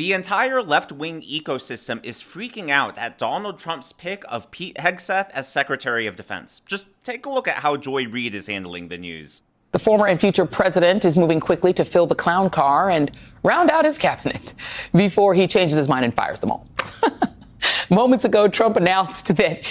The entire left-wing ecosystem is freaking out at Donald Trump's pick of Pete Hegseth as Secretary of Defense. Just take a look at how Joy Reid is handling the news. The former and future president is moving quickly to fill the clown car and round out his cabinet before he changes his mind and fires them all. Moments ago, Trump announced that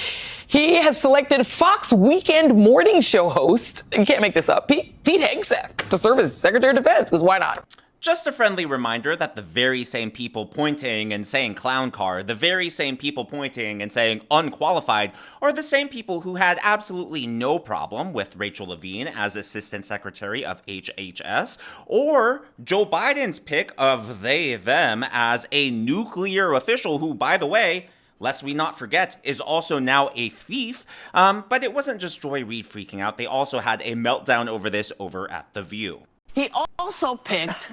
he has selected Fox Weekend morning show host, you can't make this up, Pete Hegseth, to serve as Secretary of Defense, because why not? Just a friendly reminder that the very same people pointing and saying clown car, the very same people pointing and saying unqualified, are the same people who had absolutely no problem with Rachel Levine as Assistant Secretary of HHS, or Joe Biden's pick of them as a nuclear official who, by the way, lest we not forget, is also now a thief. But it wasn't just Joy Reid freaking out. They also had a meltdown over this over at The View. He also picked,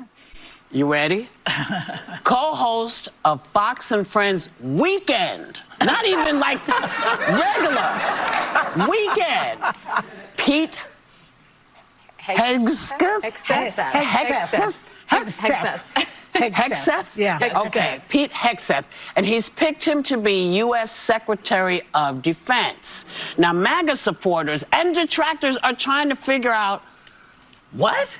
you ready? Co-host of Fox and Friends Weekend. Not even like regular. Weekend. Pete Hegseth? Hegseth? Yeah. Okay, Pete Hegseth. And he's picked him to be U.S. Secretary of Defense. Now, MAGA supporters and detractors are trying to figure out, what?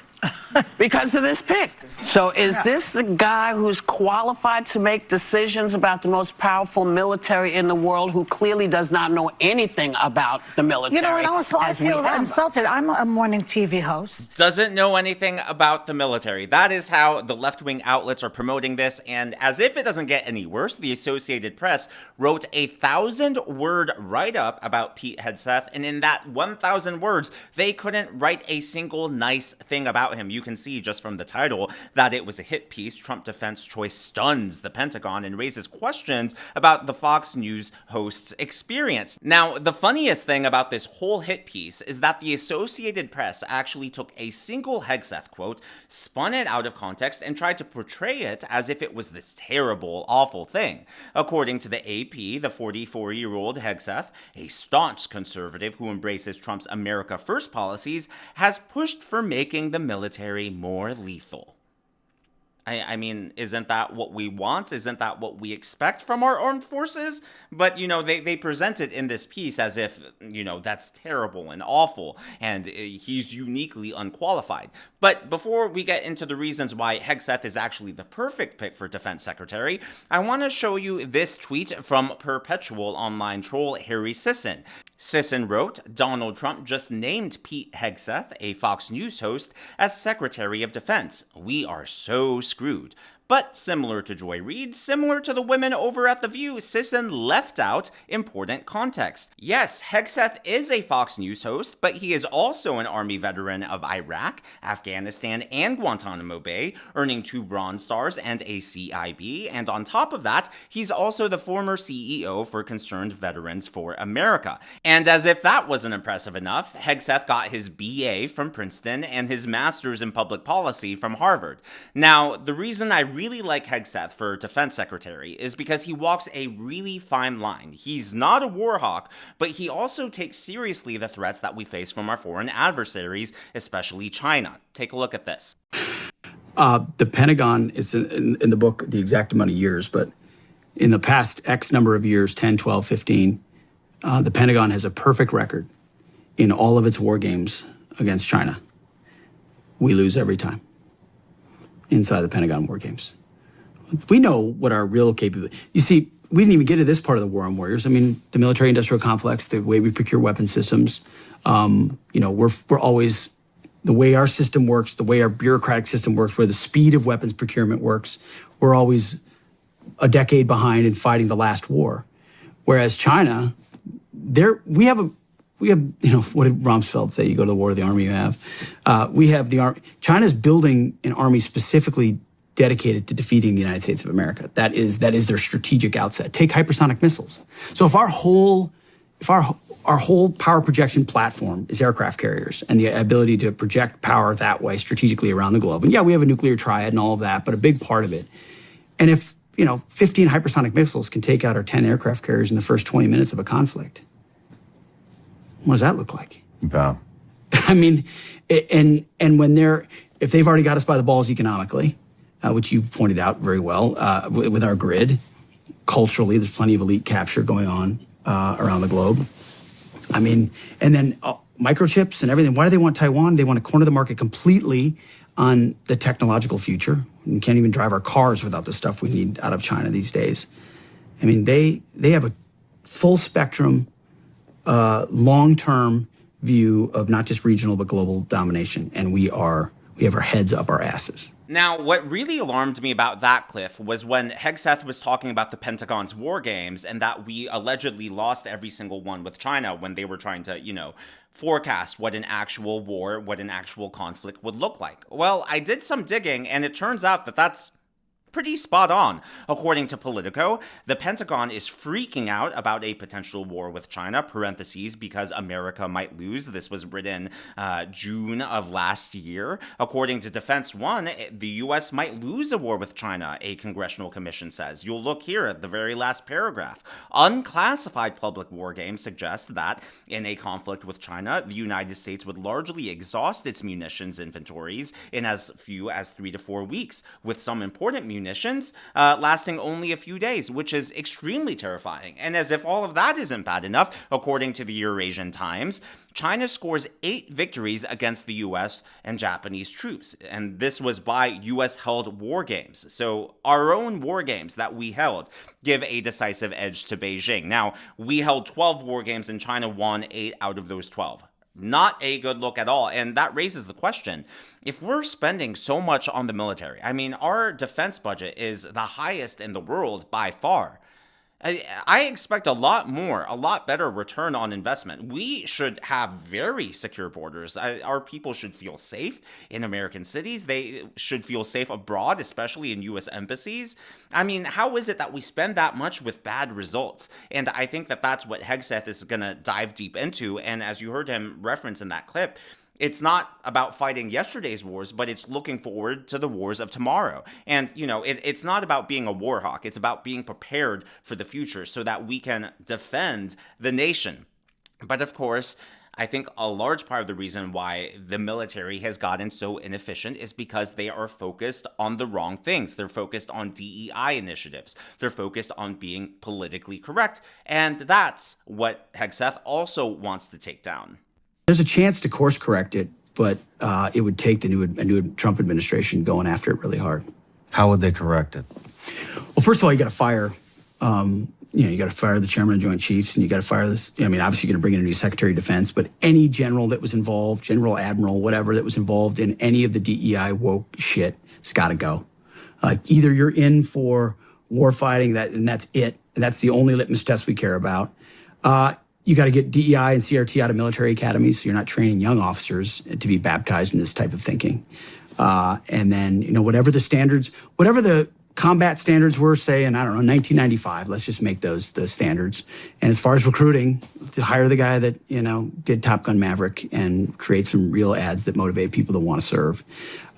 Because of this pick. So is this the guy who's qualified to make decisions about the most powerful military in the world, who clearly does not know anything about the military? You know, and also I feel insulted. I'm a morning TV host. Doesn't know anything about the military. That is how the left-wing outlets are promoting this, and as if it doesn't get any worse, the Associated Press wrote a 1,000-word write-up about Pete Hegseth, and in that 1,000 words, they couldn't write a single nice thing about him. You can see just from the title that it was a hit piece. Trump defense choice stuns the Pentagon and raises questions about the Fox News host's experience. Now, the funniest thing about this whole hit piece is that the Associated Press actually took a single Hegseth quote, spun it out of context, and tried to portray it as if it was this terrible, awful thing. According to the AP, the 44-year-old Hegseth, a staunch conservative who embraces Trump's America First policies, has pushed for making the military more lethal. I mean, isn't that what we want? Isn't that what we expect from our armed forces? But, you know, they present it in this piece as if, you know, that's terrible and awful, and he's uniquely unqualified. But before we get into the reasons why Hegseth is actually the perfect pick for defense secretary, I want to show you this tweet from perpetual online troll Harry Sisson. Sisson wrote, Donald Trump just named Pete Hegseth, a Fox News host, as Secretary of Defense. We are so screwed. But similar to Joy Reid, similar to the women over at The View, Sisson left out important context. Yes, Hegseth is a Fox News host, but he is also an Army veteran of Iraq, Afghanistan, and Guantanamo Bay, earning 2 Bronze Stars and a CIB, and on top of that, he's also the former CEO for Concerned Veterans for America. And as if that wasn't impressive enough, Hegseth got his BA from Princeton and his Master's in Public Policy from Harvard. Now, the reason I really like Hegseth for defense secretary is because he walks a really fine line. He's not a war hawk, but he also takes seriously the threats that we face from our foreign adversaries, especially China. Take a look at this. The Pentagon is in the book, the exact amount of years, but in the past X number of years, 10, 12, 15, the Pentagon has a perfect record in all of its war games against China. We lose every time inside the Pentagon war games. We know what our real capability. You see, we didn't even get to this part of the war on warriors. I mean, the military-industrial complex, the way we procure weapon systems. You know, we're always, the way our system works, the way our bureaucratic system works, where the speed of weapons procurement works, we're always a decade behind in fighting the last war. Whereas China, we have, you know, what did Rumsfeld say? You go to the war, the army you have. We have the army. China's building an army specifically dedicated to defeating the United States of America. That is their strategic outset. Take hypersonic missiles. So if our whole power projection platform is aircraft carriers and the ability to project power that way strategically around the globe, and yeah, we have a nuclear triad and all of that, but a big part of it. And if, you know, 15 hypersonic missiles can take out our 10 aircraft carriers in the first 20 minutes of a conflict, what does that look like? Yeah. I mean, and when if they've already got us by the balls economically, which you pointed out very well, with our grid. Culturally, there's plenty of elite capture going on around the globe. I mean, and then microchips and everything. Why do they want Taiwan? They want to corner the market completely on the technological future. We can't even drive our cars without the stuff we need out of China these days. I mean, they have a full spectrum, long-term view of not just regional but global domination, and we have our heads up our asses. Now, what really alarmed me about that, Cliff, was when Hegseth was talking about the Pentagon's war games and that we allegedly lost every single one with China when they were trying to, forecast what an actual war, what an actual conflict would look like. Well, I did some digging, and it turns out that that's pretty spot on. According to Politico, the Pentagon is freaking out about a potential war with China, parentheses, because America might lose. This was written June of last year. According to Defense One, the U.S. might lose a war with China, a congressional commission says. You'll look here at the very last paragraph. Unclassified public war games suggest that in a conflict with China, the United States would largely exhaust its munitions inventories in as few as 3 to 4 weeks, with some important munitions lasting only a few days, which is extremely terrifying. And as if all of that isn't bad enough, according to the Eurasian Times, China scores 8 victories against the U.S. and Japanese troops. And this was by U.S.-held war games. So our own war games that we held give a decisive edge to Beijing. Now, we held 12 war games and China won 8 out of those 12. Not a good look at all. And that raises the question, if we're spending so much on the military, I mean, our defense budget is the highest in the world by far. I expect a lot better return on investment. We should have very secure borders. Our people should feel safe in American cities. They should feel safe abroad, especially in U.S. embassies. I mean, how is it that we spend that much with bad results? And I think that that's what Hegseth is going to dive deep into. And as you heard him reference in that clip, it's not about fighting yesterday's wars, but it's looking forward to the wars of tomorrow. And, it's not about being a war hawk. It's about being prepared for the future so that we can defend the nation. But of course, I think a large part of the reason why the military has gotten so inefficient is because they are focused on the wrong things. They're focused on DEI initiatives. They're focused on being politically correct. And that's what Hegseth also wants to take down. There's a chance to course correct it, but it would take the new Trump administration going after it really hard. How would they correct it? Well, first of all, you got to fire, you got to fire the chairman of the Joint Chiefs, and you got to fire this. I mean, obviously, you're going to bring in a new Secretary of Defense, but any general that was involved, general, admiral, whatever that was involved in any of the DEI woke shit, has got to go. Either you're in for war fighting, and that's it. And that's the only litmus test we care about. You got to get DEI and CRT out of military academies, so you're not training young officers to be baptized in this type of thinking. And then, whatever the standards, whatever the combat standards were, say, in, 1995, let's just make those the standards. And as far as recruiting, to hire the guy that, did Top Gun Maverick and create some real ads that motivate people to want to serve.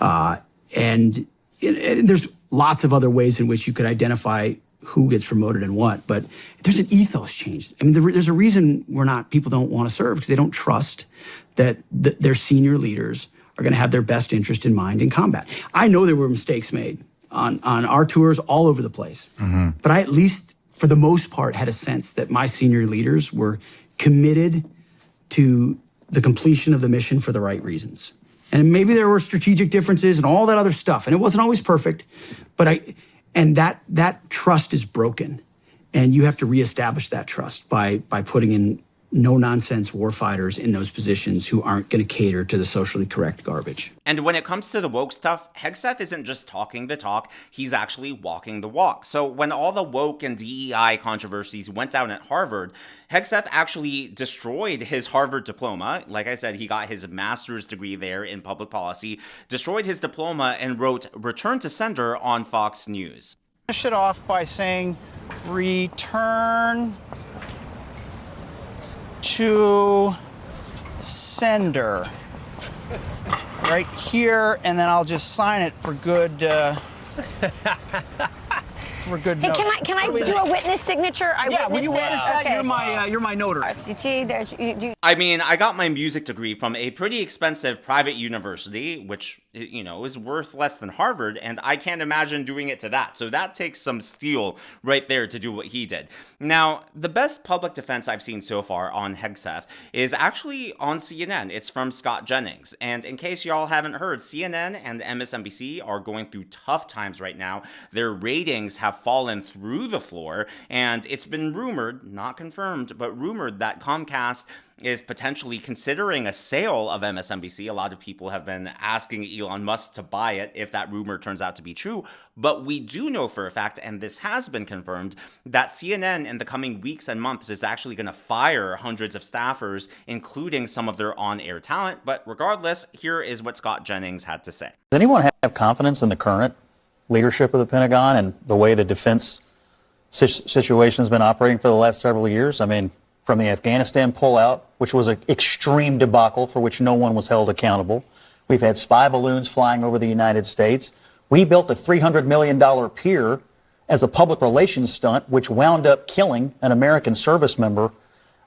And there's lots of other ways in which you could identify who gets promoted and what, but there's an ethos change. I mean, there's a reason people don't want to serve, because they don't trust that their senior leaders are going to have their best interest in mind in combat. I know there were mistakes made on our tours all over the place, but I, at least for the most part, had a sense that my senior leaders were committed to the completion of the mission for the right reasons. And maybe there were strategic differences and all that other stuff, and it wasn't always perfect, but that trust is broken, and you have to reestablish that trust by putting in no-nonsense warfighters in those positions who aren't going to cater to the socially correct garbage. And when it comes to the woke stuff, Hegseth isn't just talking the talk, he's actually walking the walk. So when all the woke and DEI controversies went down at Harvard, Hegseth actually destroyed his Harvard diploma. Like I said, he got his master's degree there in public policy, destroyed his diploma, and wrote "Return to Sender" on Fox News. Finish it off by saying, return to sender. Right here, and then I'll just sign it for good for good Hey, notes. can I do a witness signature? I Yeah, will you witnessed it. witness that? Okay. You're my notary. RCT, there's you. I mean, I got my music degree from a pretty expensive private university, which, you know, is worth less than Harvard, and I can't imagine doing it to that. So that takes some steel right there to do what he did. Now, the best public defense I've seen so far on Hegseth is actually on CNN. It's from Scott Jennings. And in case y'all haven't heard, CNN and MSNBC are going through tough times right now. Their ratings have fallen through the floor, and it's been rumored, not confirmed, but rumored that Comcast is potentially considering a sale of MSNBC. A lot of people have been asking Elon Musk to buy it if that rumor turns out to be true. But we do know for a fact, and this has been confirmed, that CNN in the coming weeks and months is actually going to fire hundreds of staffers, including some of their on-air talent. But regardless, here is what Scott Jennings had to say. Does anyone have confidence in the current leadership of the Pentagon and the way the defense situation has been operating for the last several years? I mean, from the Afghanistan pullout, which was an extreme debacle for which no one was held accountable. We've had spy balloons flying over the United States. We built a $300 million pier as a public relations stunt, which wound up killing an American service member.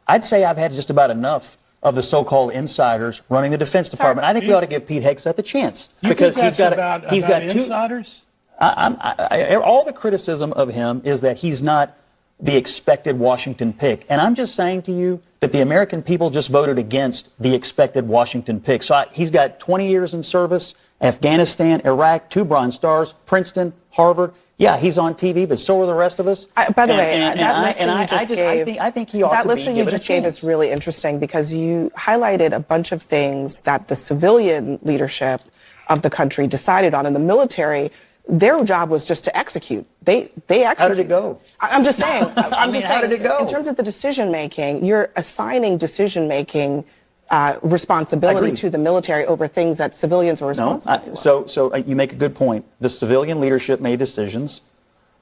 I'd say I've had just about enough of the so-called insiders running the Defense Department. I think we ought to give Pete Hegseth a chance because he's got two insiders. All the criticism of him is that he's not the expected Washington pick. And I'm just saying to you that the American people just voted against the expected Washington pick. So he's got 20 years in service, Afghanistan, Iraq, 2 Bronze Stars, Princeton, Harvard. Yeah, he's on TV, but so are the rest of us. By the way, that list you just gave, I think he ought that to list be that you given just a gave chance. is really interesting because you highlighted a bunch of things that the civilian leadership of the country decided on. In the military, their job was just to execute. They execute. How did it go? I'm just saying. I'm just saying. How did it go? In terms of the decision making, you're assigning decision making responsibility to the military over things that civilians were responsible for. So you make a good point. The civilian leadership made decisions,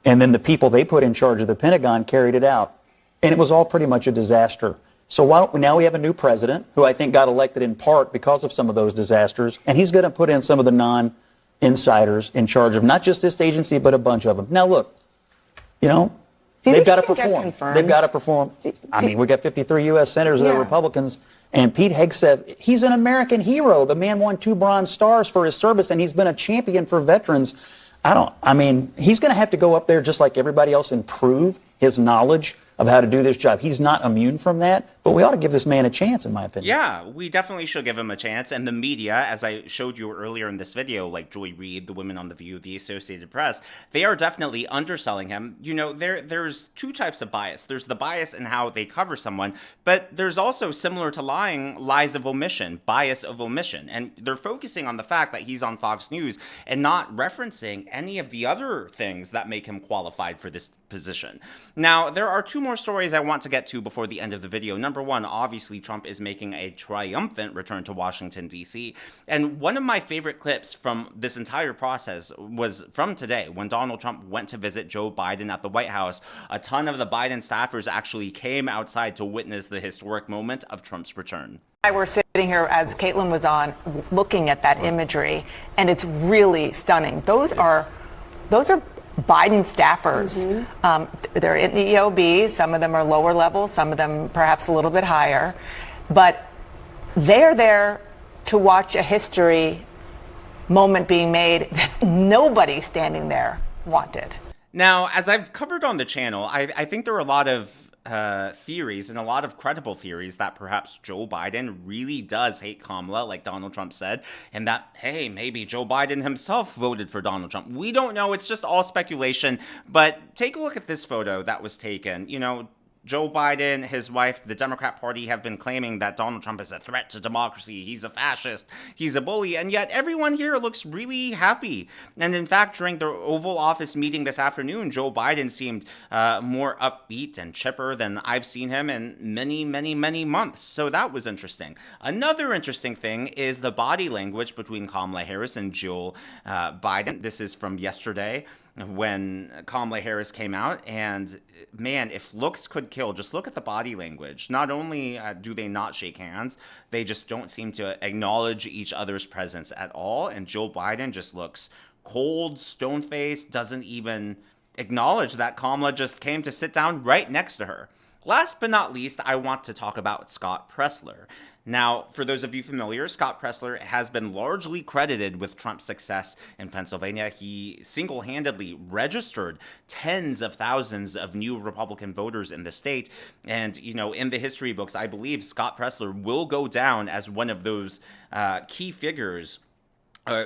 and then the people they put in charge of the Pentagon carried it out, and it was all pretty much a disaster. So now we have a new president who I think got elected in part because of some of those disasters, and he's going to put in some of the non-insiders in charge of not just this agency, but a bunch of them. Now, look, they've got to perform. They've got to perform. I mean, we got 53 U.S. senators that are Republicans, and Pete Hegseth, he's an American hero. The man won 2 Bronze Stars for his service, and he's been a champion for veterans. He's going to have to go up there just like everybody else and prove his knowledge of how to do this job. He's not immune from that, but we ought to give this man a chance, in my opinion. Yeah, we definitely should give him a chance. And the media, as I showed you earlier in this video, like Joy Reid, the Women on the View, the Associated Press, they are definitely underselling him. There's 2 types of bias. There's the bias in how they cover someone, but there's also, similar to lying, lies of omission, bias of omission. And they're focusing on the fact that he's on Fox News and not referencing any of the other things that make him qualified for this position. Now, there are 2 more stories I want to get to before the end of the video. Number 1, obviously, Trump is making a triumphant return to Washington, D.C. And one of my favorite clips from this entire process was from today when Donald Trump went to visit Joe Biden at the White House. A ton of the Biden staffers actually came outside to witness the historic moment of Trump's return. We're sitting here, as Caitlin was on, looking at that imagery, and it's really stunning. Those are Biden staffers. They're in the EOB. Some of them are lower level, some of them perhaps a little bit higher. But they're there to watch a history moment being made that nobody standing there wanted. Now, as I've covered on the channel, I think there are a lot of theories and a lot of credible theories that perhaps Joe Biden really does hate Kamala, like Donald Trump said, and that, hey, maybe Joe Biden himself voted for Donald Trump. We don't know. It's just all speculation. But take a look at this photo that was taken. Joe Biden, his wife, the Democrat Party have been claiming that Donald Trump is a threat to democracy. He's a fascist. He's a bully. And yet everyone here looks really happy. And in fact, during the Oval Office meeting this afternoon, Joe Biden seemed more upbeat and chipper than I've seen him in many, many, many months. So that was interesting. Another interesting thing is the body language between Kamala Harris and Jill Biden. This is from yesterday, when Kamala Harris came out, and man, if looks could kill, just look at the body language. Not only do they not shake hands, they just don't seem to acknowledge each other's presence at all, and Joe Biden just looks cold, stone-faced, doesn't even acknowledge that Kamala just came to sit down right next to her. Last but not least, I want to talk about Scott Presler. Now, for those of you familiar, Scott Presler has been largely credited with Trump's success in Pennsylvania. He single-handedly registered tens of thousands of new Republican voters in the state. And, you know, in the history books, I believe Scott Presler will go down as one of those key figures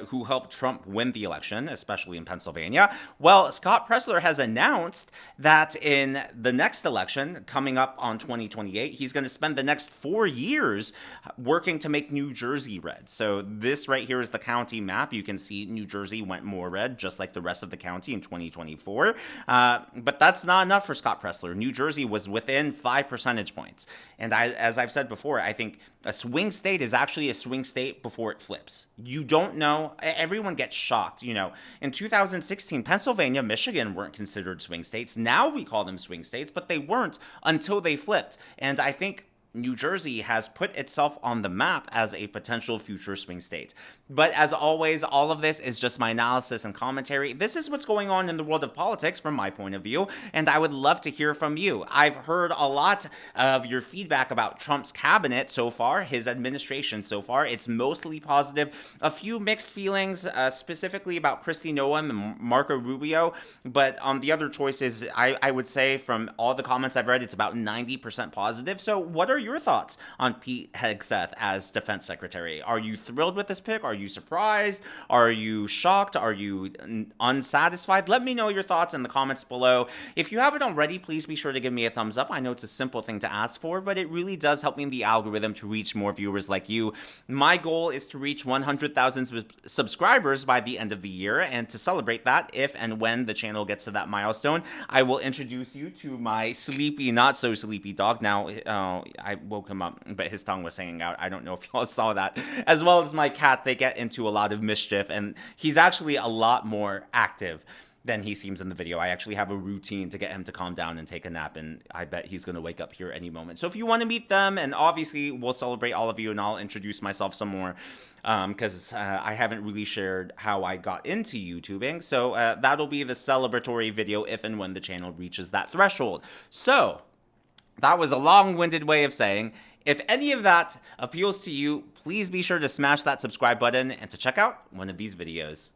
who helped Trump win the election, especially in Pennsylvania. Well, Scott Presler has announced that in the next election, coming up on 2028, he's going to spend the next 4 years working to make New Jersey red. So this right here is the county map. You can see New Jersey went more red, just like the rest of the county in 2024. But that's not enough for Scott Presler. New Jersey was within 5 percentage points. And as I've said before, I think a swing state is actually a swing state before it flips. You don't know. Everyone gets shocked. You know, in 2016, Pennsylvania, Michigan weren't considered swing states. Now we call them swing states, but they weren't until they flipped. And I think New Jersey has put itself on the map as a potential future swing state. But as always, all of this is just my analysis and commentary. This is what's going on in the world of politics from my point of view, and I would love to hear from you. I've heard a lot of your feedback about Trump's cabinet so far, his administration so far. It's mostly positive. A few mixed feelings, specifically about Kristi Noem and Marco Rubio, but on the other choices, I would say from all the comments I've read, it's about 90% positive. So what are your thoughts on Pete Hegseth as defense secretary? Are you thrilled with this pick? Are you surprised? Are you shocked? Are you unsatisfied? Let me know your thoughts in the comments below. If you haven't already, please be sure to give me a thumbs up. I know it's a simple thing to ask for, but it really does help me in the algorithm to reach more viewers like you. My goal is to reach 100,000 subscribers by the end of the year, and to celebrate that, if and when the channel gets to that milestone, I will introduce you to my sleepy, not so sleepy dog. Now, I woke him up, but his tongue was hanging out. I don't know if y'all saw that. As well as my cat, they get into a lot of mischief, and he's actually a lot more active than he seems in the video. I actually have a routine to get him to calm down and take a nap, and I bet he's going to wake up here any moment. So if you want to meet them, and obviously we'll celebrate all of you, and I'll introduce myself some more, because I haven't really shared how I got into YouTubing. So that'll be the celebratory video if and when the channel reaches that threshold. So that was a long-winded way of saying, if any of that appeals to you, please be sure to smash that subscribe button and to check out one of these videos.